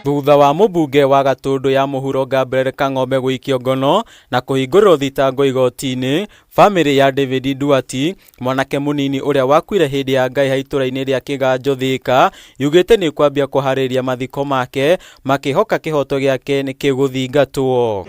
Thutha wa mũmbunge wa Gatũndũ ya mũhuro Gabriel Kang'ombe gũikio ngono na kũhingũrĩrwo thitango igoti-inĩ, famĩlĩ ya David Nduati, mwanake mũnini ũrĩa wakuire hĩndĩ ya ngahĩha itũra-inĩ rĩa Kĩganjo Thika, yugĩte nĩ kwambia kũharĩria mathiko make, makĩhoka kĩhoto gĩake nĩ kĩgũthingatwo.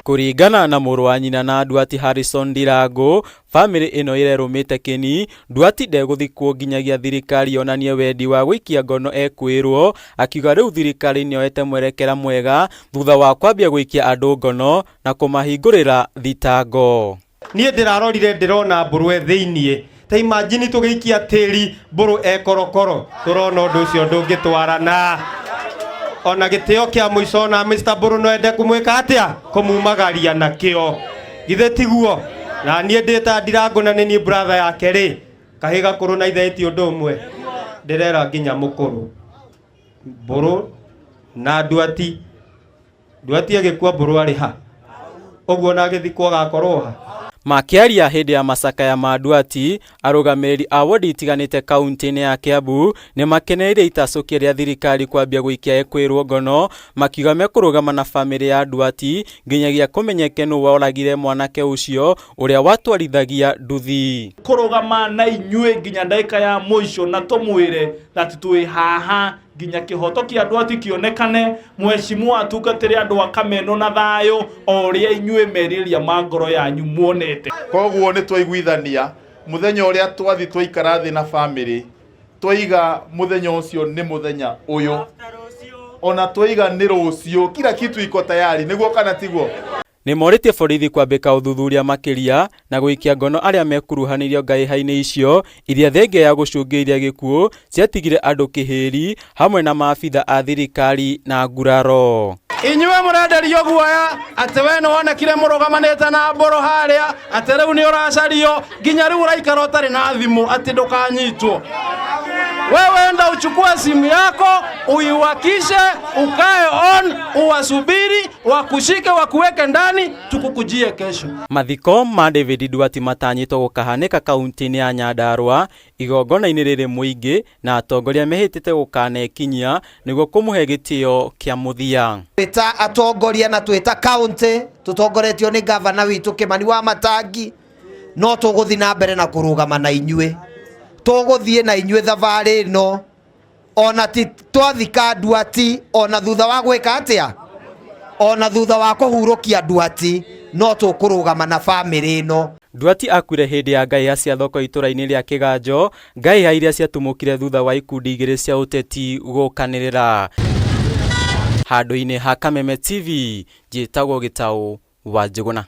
Kũringana na mũrũ wa nyina na Nduati, Harrison Ndirangũ, famĩlĩ ĩno ĩrerũmĩte kĩni, Nduati ndegũthikwo nginyagia thirikari yonanie wendi wa gũikia ngono ekwĩrwo, akiuga rĩu thirikari nĩyoete mwerekera mwega thutha wa kwambia gũikia andũ ngono na kũmahingũrĩra thitango. Niĩ ndĩrarorire ndĩrona mbũrũ thĩiniĩ, ta imagine tũgĩikia tĩri mbũrũ ekorokoro, tũrona ũndũ ũcio ndũngĩtwarana. Ona gĩtĩo kĩa mũico na Mr. Mbũrũ no ende kũmwĩka atĩa, kũmumagaria na kĩo. Githĩ tiguo? Na niĩ ndĩta Ndirangũ na nĩ brother yake rĩ, kahĩ gakũrũ na ithe ti ũndũ ũmwe. Ndĩrera nginya mũkũrũ. Mbũrũ na Nduati. Nduati agĩkua Mbũrũ arĩ ha? Ũguo na agĩthikwo gakorwo ha? Makĩaria hĩndĩ ya macakaya ma Nduati, arũgamĩrĩri a wodi itiganĩte kaunti-inĩ ya Kiambu nĩ makeneire itacũkia rĩa thirikari kwambia gũikia ekwĩrwo ngono, makiuga mekũrũgama na famĩlĩ ya Nduati nginyagia kũmenyeke nũ woragire mwanake ũcio ũrĩa watwarithagia nduthi. Kũrũgama na inyuĩ nginya ndagĩka ya mũico na tũmwĩre atĩ twĩ haha nginya kĩhoto kĩa Nduati kĩonekane, mheshimiwa atungatĩre andũ a Kameno na thayũ o ũrĩa inyuĩ merirĩria ma ngoro yanyu muonete. Koguo nĩ twaiguithania mũthenya ũrĩa twathi twaikara thĩ na famĩlĩ, twaiga mũthenya ũcio nĩ mũthenya ũyũ, ona twaiga nĩ rũciũ, kila kitu iko tayari, nĩguo kana tiguo? Nĩ morĩtie borithi kwambĩka ũthuthuria makĩria na gũikia ngono arĩa mekuruhanirio ngahĩha-inĩ icio, iria thengia ya gũcũngĩrĩria gĩkuũ ciatigire andũ kĩhĩri hamwe na maabitha a thirikari na nguraro. Inyuĩ mũrenderio guoya atĩ we nĩ wonekire mũrũgamanĩte na Mbũrũ harĩa, atĩ rĩu nĩ ũracario, nginya rĩu ũraikara ũtarĩ na thimũ atĩ ndũkanyitwo. Wewe enda uchukue simu yako, uiwakishe, ukae on, uwasubiri, wakushike, wakuweke ndani, tukukujie kesho. Mathiko ma David Nduati matanyĩtwo gũkahanĩka kaunti-inĩ ya Nyandarua, igongona-inĩ rĩrĩ mũingĩ na atongoria mehĩtĩte gũkanekinyia nĩguo kũmũhe gĩtĩo kĩa mũthia. Twĩta atongoria na twĩta kaunti, tũtongoretio nĩ gavana witũ Kĩmani wa Matangi, no tũgũthiĩ na mbere na kũrũgama na inyuĩ. Tũgũthiĩ na inyuĩ thabarĩ ĩno, ona ti twathika Nduati, ona thutha wa gwĩka atĩa, ona thutha wa kũhurũkia Nduati, no tũkũrũgama na famĩlĩ ĩno. Nduati akuire hĩndĩ ya ngahĩha cia thoko itũra-inĩ rĩa Kĩganjo, ngahĩha iria ciatumũkire thutha wa ikundi igĩrĩ cia ũteti gũkanĩrĩra. Handũ-inĩ ha Kameme TV, njĩtagwo Gĩtaũ wa Njũgũna.